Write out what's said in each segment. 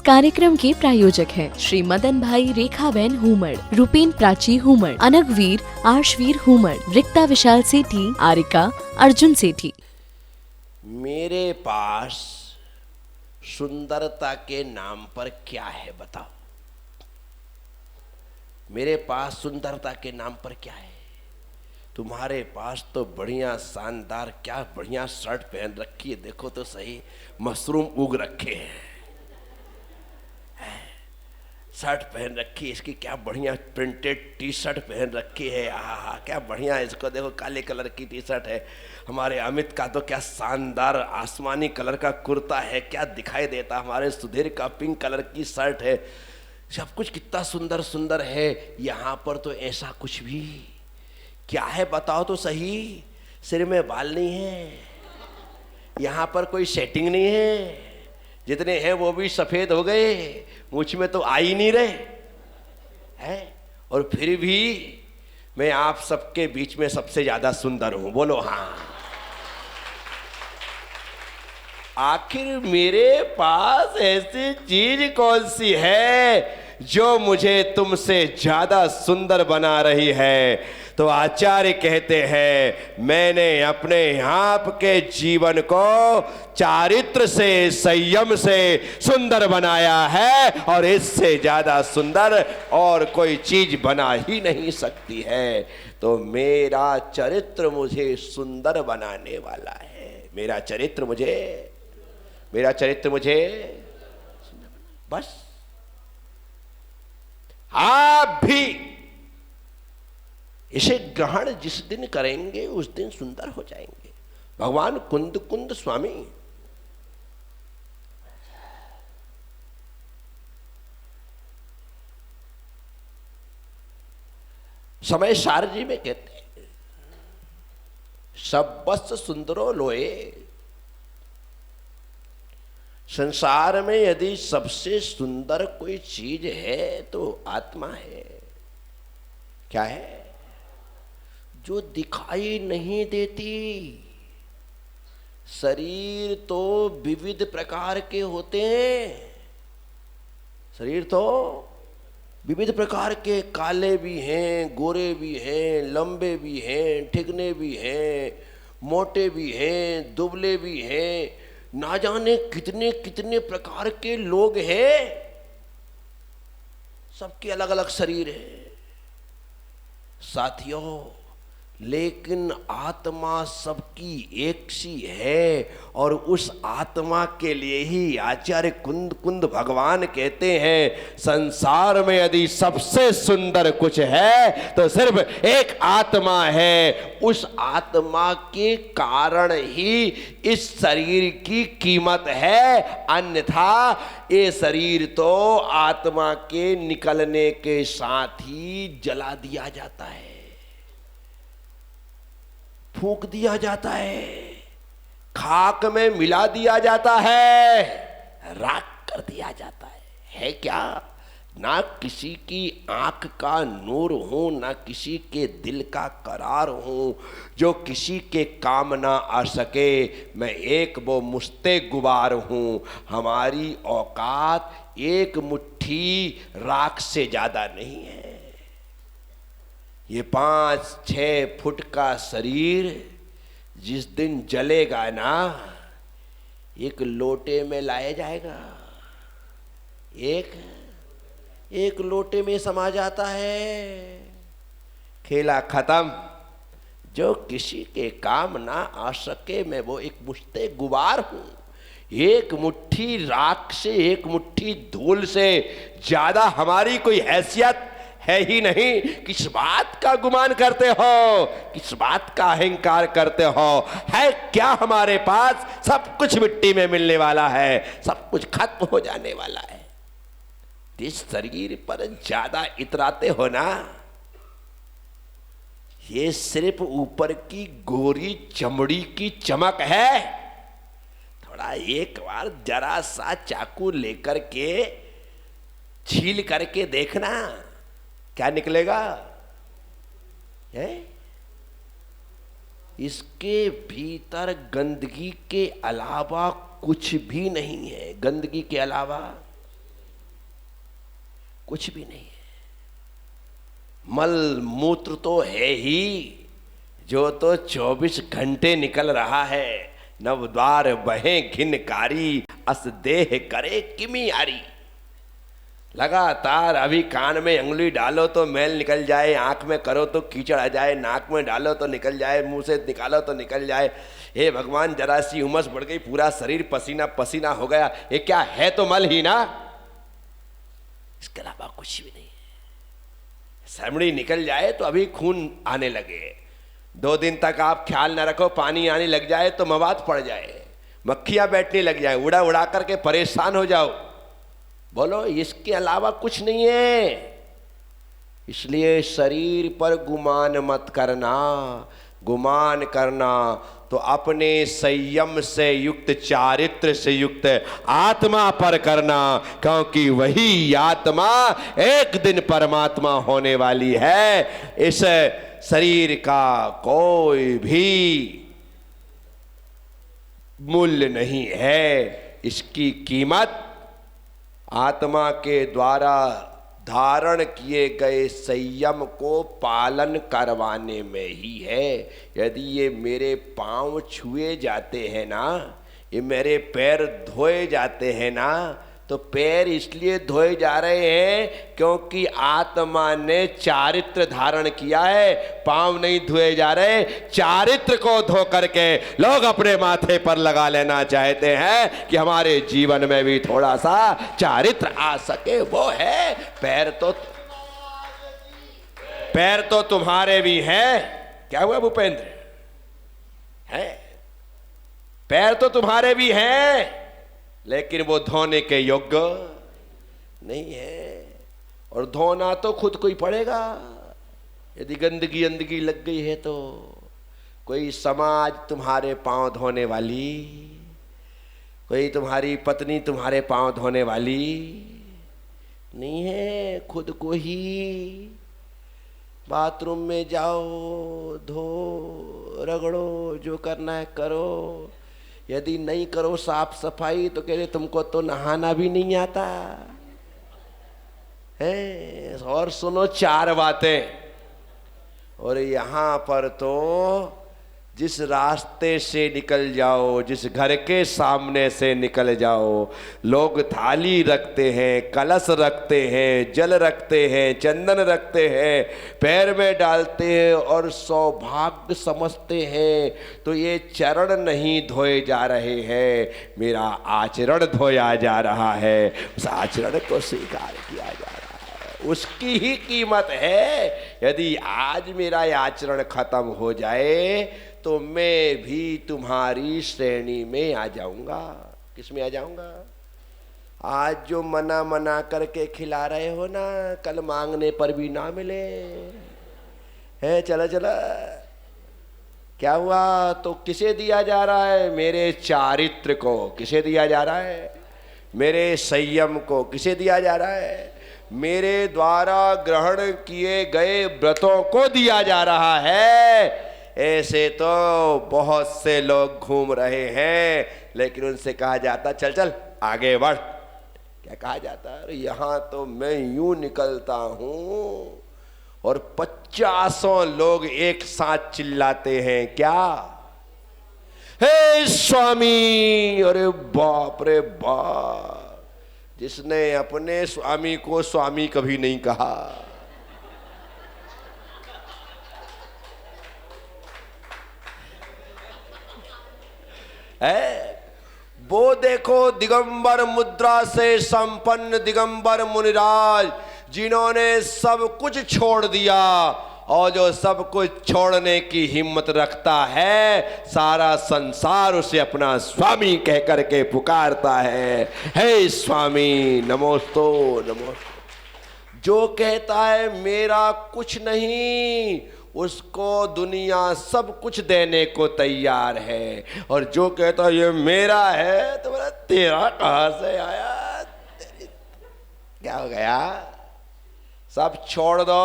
कार्यक्रम के प्रायोजक हैं श्री मदन भाई रेखाबेन हुमड़, रूपेन प्राची हुमड़, अनगवीर आर्शवीर हुमड़, रिक्ता विशाल सेठी, आरिका अर्जुन सेठी। मेरे पास सुंदरता के नाम पर क्या है बताओ? मेरे पास सुंदरता के नाम पर क्या है? तुम्हारे पास तो बढ़िया शानदार, क्या बढ़िया शर्ट पहन रखी है, देखो तो सही, मशरूम उग रखे हैं। शर्ट पहन रखी है, इसकी क्या बढ़िया प्रिंटेड टी शर्ट पहन रखी है। आहा, क्या बढ़िया है। इसको देखो, काले कलर की टी शर्ट है। हमारे अमित का तो क्या शानदार आसमानी कलर का कुर्ता है, क्या दिखाई देता। हमारे सुधीर का पिंक कलर की शर्ट है। सब कुछ कितना सुंदर सुंदर है। यहाँ पर तो ऐसा कुछ भी क्या है बताओ तो सही? सिर में बाल नहीं है, यहाँ पर कोई सेटिंग नहीं है, जितने हैं वो भी सफेद हो गए, मुझ में तो आ ही नहीं रहे हैं। और फिर भी मैं आप सबके बीच में सबसे ज्यादा सुंदर हूं। बोलो हाँ। आखिर मेरे पास ऐसी चीज कौन सी है जो मुझे तुमसे ज्यादा सुंदर बना रही है? तो आचार्य कहते हैं, मैंने अपने आपके जीवन को चारित्र से, संयम से सुंदर बनाया है, और इससे ज्यादा सुंदर और कोई चीज बना ही नहीं सकती है। तो मेरा चरित्र मुझे सुंदर बनाने वाला है। मेरा चरित्र मुझे बस। आप भी इसे ग्रहण जिस दिन करेंगे उस दिन सुंदर हो जाएंगे। भगवान कुंद स्वामी समय सार जी में कहते हैं, सब्बस सुंदरो लोए। संसार में यदि सबसे सुंदर कोई चीज है तो आत्मा है। क्या है? जो दिखाई नहीं देती। शरीर तो विविध प्रकार के होते हैं, शरीर तो विविध प्रकार के, काले भी हैं, गोरे भी हैं, लंबे भी हैं, ठिगने भी हैं, मोटे भी हैं, दुबले भी हैं, ना जाने कितने कितने प्रकार के लोग हैं। सबके अलग अलग शरीर है साथियों, लेकिन आत्मा सबकी एक सी है। और उस आत्मा के लिए ही आचार्य कुंद भगवान कहते हैं, संसार में यदि सबसे सुंदर कुछ है तो सिर्फ एक आत्मा है। उस आत्मा के कारण ही इस शरीर की कीमत है, अन्यथा ये शरीर तो आत्मा के निकलने के साथ ही जला दिया जाता है, फूंक दिया जाता है, खाक में मिला दिया जाता है, राख कर दिया जाता है क्या? ना किसी की आंख का नूर हूं, ना किसी के दिल का करार हूं, जो किसी के काम ना आ सके। मैं एक वो मुश्ते गुबार हूं। हमारी औकात एक मुट्ठी राख से ज्यादा नहीं है। ये 5-6 फुट का शरीर जिस दिन जलेगा ना, एक लोटे में लाया जाएगा, एक लोटे में समा जाता है। खेला खत्म। जो किसी के काम ना आ सके, मैं वो एक मुश्ते गुबार हूं। एक मुट्ठी राख से, एक मुट्ठी धूल से ज्यादा हमारी कोई हैसियत है ही नहीं। किस बात का गुमान करते हो? किस बात का अहंकार करते हो? है क्या हमारे पास? सब कुछ मिट्टी में मिलने वाला है, सब कुछ खत्म हो जाने वाला है। जिस शरीर पर ज्यादा इतराते हो ना, ये सिर्फ ऊपर की गोरी चमड़ी की चमक है। थोड़ा एक बार जरा सा चाकू लेकर के छील करके देखना, क्या निकलेगा है? इसके भीतर गंदगी के अलावा कुछ भी नहीं है। गंदगी के अलावा कुछ भी नहीं है। मल मूत्र तो है ही, जो तो 24 घंटे निकल रहा है। नवद्वार बहे घिनकारी, अस देह करे किमियारी। लगातार अभी कान में अंगुली डालो तो मैल निकल जाए, आंख में करो तो कीचड़ आ जाए, नाक में डालो तो निकल जाए, मुंह से निकालो तो निकल जाए। हे भगवान, जरा सी उमस बढ़ गई, पूरा शरीर पसीना पसीना हो गया। ये क्या है? तो मल ही ना, इसके अलावा कुछ भी नहीं है। समड़ी निकल जाए तो अभी खून आने लगे, 2 दिन तक आप ख्याल ना रखो, पानी आने लग जाए तो मवाद पड़ जाए, मक्खियां बैठने लग जाए, उड़ा उड़ा करके परेशान हो जाओ। बोलो, इसके अलावा कुछ नहीं है। इसलिए शरीर पर गुमान मत करना। गुमान करना तो अपने संयम से युक्त, चारित्र से युक्त आत्मा पर करना, क्योंकि वही आत्मा एक दिन परमात्मा होने वाली है। इस शरीर का कोई भी मूल्य नहीं है। इसकी कीमत आत्मा के द्वारा धारण किए गए संयम को पालन करवाने में ही है। यदि ये मेरे पांव छुए जाते हैं ना, ये मेरे पैर धोए जाते हैं ना, तो पैर इसलिए धोए जा रहे हैं क्योंकि आत्मा ने चारित्र धारण किया है। पांव नहीं धोए जा रहे, चारित्र को धो करके लोग अपने माथे पर लगा लेना चाहते हैं कि हमारे जीवन में भी थोड़ा सा चारित्र आ सके। वो है पैर तो तुम्हारे भी हैं। क्या हुआ भूपेंद्र? है, पैर तो तुम्हारे भी हैं, लेकिन वो धोने के योग्य नहीं है। और धोना तो खुद को ही पड़ेगा। यदि गंदगी अंदगी लग गई है तो कोई समाज तुम्हारे पांव धोने वाली, कोई तुम्हारी पत्नी तुम्हारे पांव धोने वाली नहीं है। खुद को ही बाथरूम में जाओ, धो, रगड़ो, जो करना है करो। यदि नहीं करो साफ सफाई तो कह रहे तुमको तो नहाना भी नहीं आता है। और सुनो 4 बातें। और यहाँ पर तो जिस रास्ते से निकल जाओ, जिस घर के सामने से निकल जाओ, लोग थाली रखते हैं, कलश रखते हैं, जल रखते हैं, चंदन रखते हैं, पैर में डालते हैं और सौभाग्य समझते हैं। तो ये चरण नहीं धोए जा रहे हैं, मेरा आचरण धोया जा रहा है। उस आचरण को स्वीकार किया जा रहा है, उसकी ही कीमत है। यदि आज मेरा आचरण खत्म हो जाए तो मैं भी तुम्हारी श्रेणी में आ जाऊंगा। किस में आ जाऊंगा? आज जो मना मना करके खिला रहे हो ना, कल मांगने पर भी ना मिले है। चला चला, क्या हुआ? तो किसे दिया जा रहा है? मेरे चारित्र को। किसे दिया जा रहा है? मेरे संयम को। किसे दिया जा रहा है? मेरे द्वारा ग्रहण किए गए व्रतों को दिया जा रहा है। ऐसे तो बहुत से लोग घूम रहे हैं, लेकिन उनसे कहा जाता चल चल आगे बढ़। क्या कहा जाता है? यहाँ तो मैं यूं निकलता हूं और 50 लोग एक साथ चिल्लाते हैं, क्या? हे स्वामी! अरे बाप रे बाप! जिसने अपने स्वामी को स्वामी कभी नहीं कहा है, वो देखो दिगंबर मुद्रा से संपन्न दिगंबर मुनिराज, जिन्होंने सब कुछ छोड़ दिया। और जो सब कुछ छोड़ने की हिम्मत रखता है, सारा संसार उसे अपना स्वामी कह करके पुकारता है। हे स्वामी नमोस्तु नमोस्तु। जो कहता है मेरा कुछ नहीं, उसको दुनिया सब कुछ देने को तैयार है। और जो कहता है ये मेरा है, तो बोला तेरा कहां से आया? क्या हो गया? सब छोड़ दो,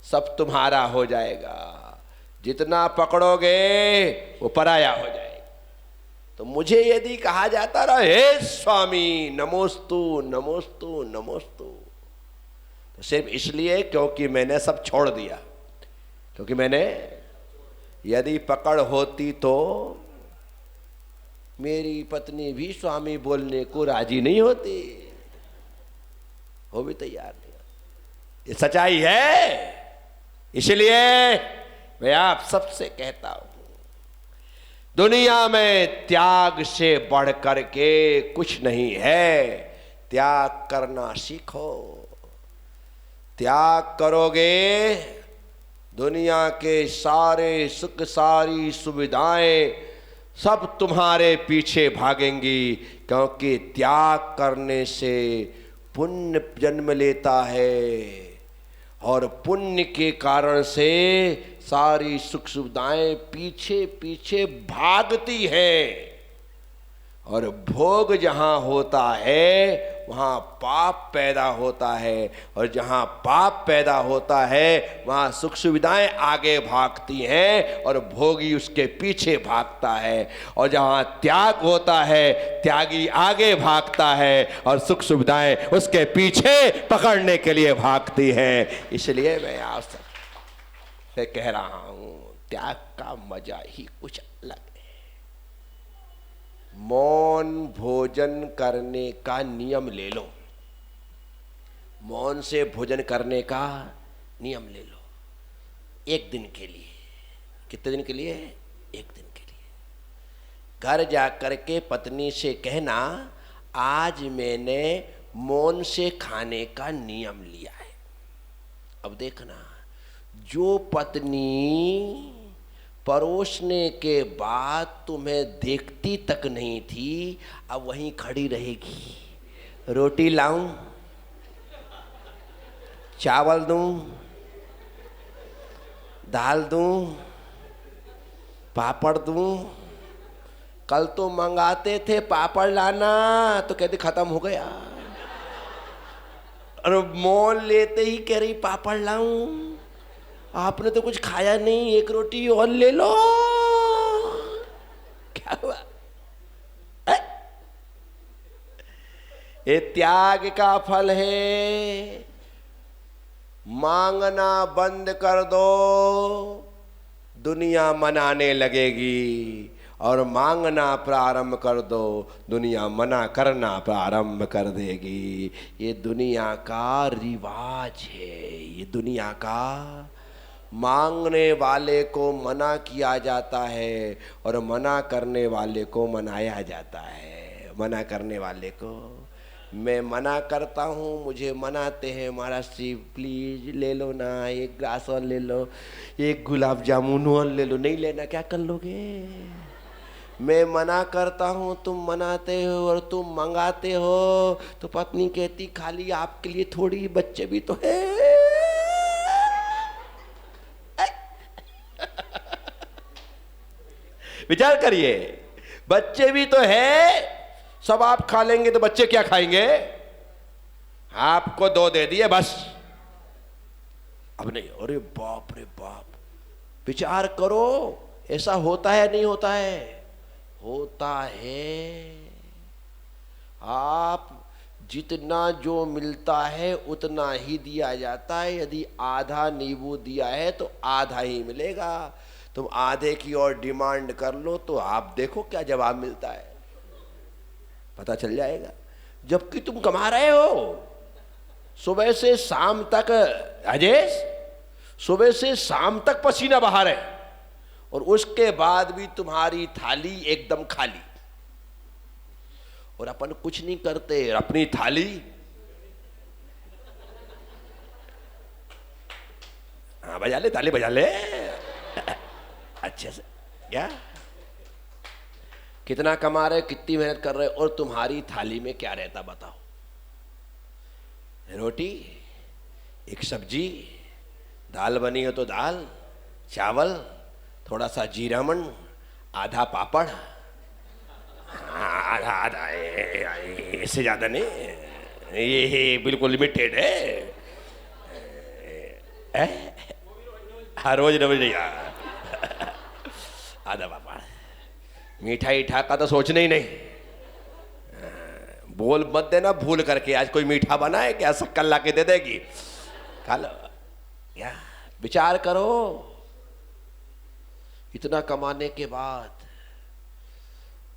सब तुम्हारा हो जाएगा। जितना पकड़ोगे वो पराया हो जाएगा। तो मुझे यदि कहा जाता रहा हे स्वामी नमोस्तु नमोस्तु नमोस्तु, सिर्फ इसलिए क्योंकि मैंने सब छोड़ दिया। क्योंकि मैंने, यदि पकड़ होती तो मेरी पत्नी भी स्वामी बोलने को राजी नहीं होती, वो भी तैयार नहीं। ये सच्चाई है। इसलिए मैं आप सबसे कहता हूं, दुनिया में त्याग से बढ़ करके कुछ नहीं है। त्याग करना सीखो। त्याग करोगे, दुनिया के सारे सुख, सारी सुविधाएं सब तुम्हारे पीछे भागेंगी। क्योंकि त्याग करने से पुण्य जन्म लेता है, और पुण्य के कारण से सारी सुख सुविधाएं पीछे पीछे भागती हैं। और भोग जहां होता है वहां पाप पैदा होता है, और जहां पाप पैदा होता है वहां सुख सुविधाएं आगे भागती हैं और भोगी उसके पीछे भागता है। और जहां त्याग होता है त्यागी आगे भागता है और सुख सुविधाएं उसके पीछे पकड़ने के लिए भागती हैं। इसलिए मैं आप सबसे कह रहा हूं, त्याग का मजा ही कुछ अलग है। मौन भोजन करने का नियम ले लो। मौन से भोजन करने का नियम ले लो, एक दिन के लिए। कितने दिन के लिए? एक दिन के लिए। घर जाकर के पत्नी से कहना, आज मैंने मौन से खाने का नियम लिया है। अब देखना, जो पत्नी परोसने के बाद तुम्हें देखती तक नहीं थी, अब वहीं खड़ी रहेगी। रोटी लाऊं, चावल दूं, दाल दूं, पापड़ दूं। कल तो मंगाते थे पापड़ लाना, तो कहते खत्म हो गया। और मोल लेते ही कह रही पापड़ लाऊं। आपने तो कुछ खाया नहीं, एक रोटी और ले लो। क्या हुआ? ये त्याग का फल है। मांगना बंद कर दो, दुनिया मनाने लगेगी। और मांगना प्रारंभ कर दो, दुनिया मना करना प्रारंभ कर देगी। ये दुनिया का रिवाज है। ये दुनिया का, मांगने वाले को मना किया जाता है और मना करने वाले को मनाया जाता है। मना करने वाले को, मैं मना करता हूँ, मुझे मनाते हैं, महाराज जी प्लीज ले लो ना, एक ग्लास और ले लो, एक गुलाब जामुन और ले लो। नहीं लेना, क्या कर लोगे? मैं मना करता हूँ, तुम मनाते हो और तुम मंगाते हो। तो पत्नी कहती, खाली आपके लिए थोड़ी, बच्चे भी तो है। विचार करिए, बच्चे भी तो है। सब आप खा लेंगे तो बच्चे क्या खाएंगे? आपको दो दे दिए बस, अब नहीं। अरे बाप रे बाप, विचार करो, ऐसा होता है नहीं होता है? होता है। आप जितना जो मिलता है उतना ही दिया जाता है। यदि आधा नींबू दिया है तो आधा ही मिलेगा। तुम आधे की और डिमांड कर लो तो आप देखो क्या जवाब मिलता है, पता चल जाएगा। जबकि तुम कमा रहे हो सुबह से शाम तक, राजेश, सुबह से शाम तक पसीना बहा रहे, और उसके बाद भी तुम्हारी थाली एकदम खाली। और अपन कुछ नहीं करते, अपनी थाली, हाँ बजा ले, ताली बजा ले अच्छे से। क्या कितना कमा रहे, कितनी मेहनत कर रहे, और तुम्हारी थाली में क्या रहता बताओ? रोटी, एक सब्जी, दाल बनी हो तो दाल, चावल, थोड़ा सा जीरामन, आधा पापड़, आधा आधा, इससे ज्यादा नहीं। ये बिल्कुल लिमिटेड है। हर रोज रोज नहीं, आधा पापड़। मिठाई ठाका तो सोचने ही नहीं। बोल मत देना भूल करके, आज कोई मीठा बना है क्या? शक्कर ला के दे देगी। खा लो। क्या विचार करो, इतना कमाने के बाद,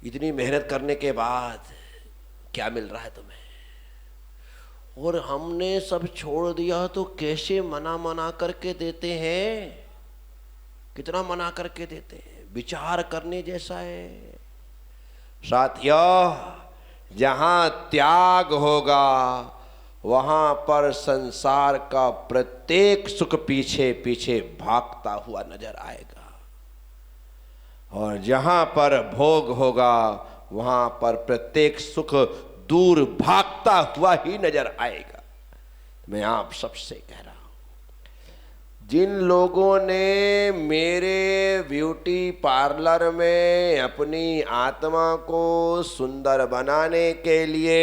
इतनी मेहनत करने के बाद क्या मिल रहा है तुम्हें? और हमने सब छोड़ दिया तो कैसे मना मना करके देते हैं, कितना मना करके देते हैं। विचार करने जैसा है साथियों। जहां त्याग होगा वहां पर संसार का प्रत्येक सुख पीछे पीछे भागता हुआ नजर आएगा, और जहां पर भोग होगा वहां पर प्रत्येक सुख दूर भागता हुआ ही नजर आएगा। मैं आप सबसे कह रहा हूं, जिन लोगों ने मेरे ब्यूटी पार्लर में अपनी आत्मा को सुंदर बनाने के लिए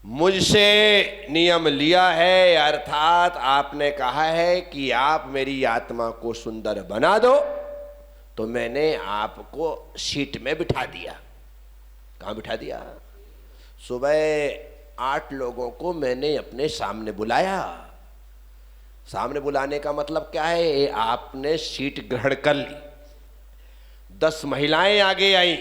मुझसे नियम लिया है, अर्थात आपने कहा है कि आप मेरी आत्मा को सुंदर बना दो, तो मैंने आपको सीट में बिठा दिया। कहाँ बिठा दिया? सुबह 8 लोगों को मैंने अपने सामने बुलाया। सामने बुलाने का मतलब क्या है? आपने सीट ग्रहण कर ली। 10 महिलाएं आगे आई,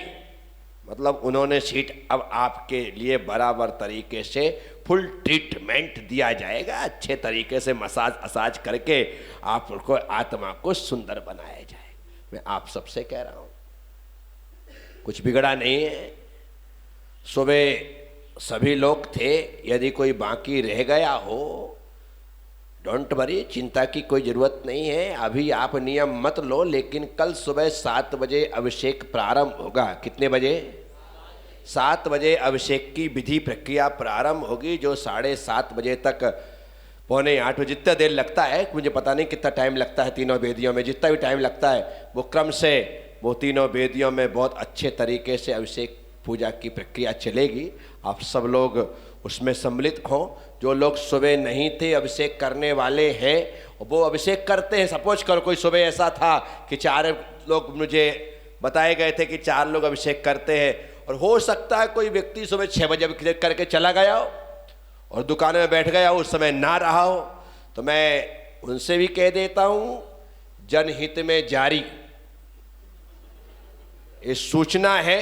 मतलब उन्होंने सीट अब आपके लिए बराबर तरीके से फुल ट्रीटमेंट दिया जाएगा, अच्छे तरीके से मसाज असाज करके आपको आत्मा को सुंदर बनाया जाए। मैं आप सबसे कह रहा हूं, कुछ बिगड़ा नहीं है। सुबह सभी लोग थे, यदि कोई बाकी रह गया हो, डोंट वरी, चिंता की कोई ज़रूरत नहीं है। अभी आप नियम मत लो, लेकिन कल सुबह 7 बजे अभिषेक प्रारंभ होगा। कितने बजे? 7 बजे अभिषेक की विधि प्रक्रिया प्रारंभ होगी, जो 7:30 बजे तक, पौने 8 बजे, जितना देर लगता है मुझे पता नहीं कितना टाइम लगता है तीनों वेदियों में, जितना भी टाइम लगता है वो क्रम से वो तीनों वेदियों में बहुत अच्छे तरीके से अभिषेक पूजा की प्रक्रिया चलेगी। आप सब लोग उसमें सम्मिलित हों। जो लोग सुबह नहीं थे अभिषेक करने वाले हैं वो अभिषेक करते हैं। सपोज करो कोई सुबह ऐसा था कि 4 लोग मुझे बताए गए थे कि 4 लोग अभिषेक करते हैं, और हो सकता है कोई व्यक्ति सुबह 6 बजे अभिषेक करके चला गया हो और दुकान में बैठ गया हो, उस समय ना रहा हो। तो मैं उनसे भी कह देता हूं, जनहित में जारी ये सूचना है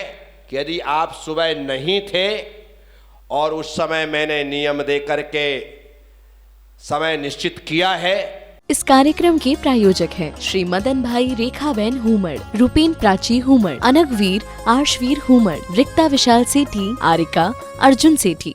कि यदि आप सुबह नहीं थे और उस समय मैंने नियम दे करके समय निश्चित किया है। इस कार्यक्रम के प्रायोजक हैं श्री मदन भाई रेखाबेन हुमड़, रूपेन प्राची हुमड़, अनगवीर आर्शवीर हुमड़, रिक्ता विशाल सेठी, आरिका अर्जुन सेठी।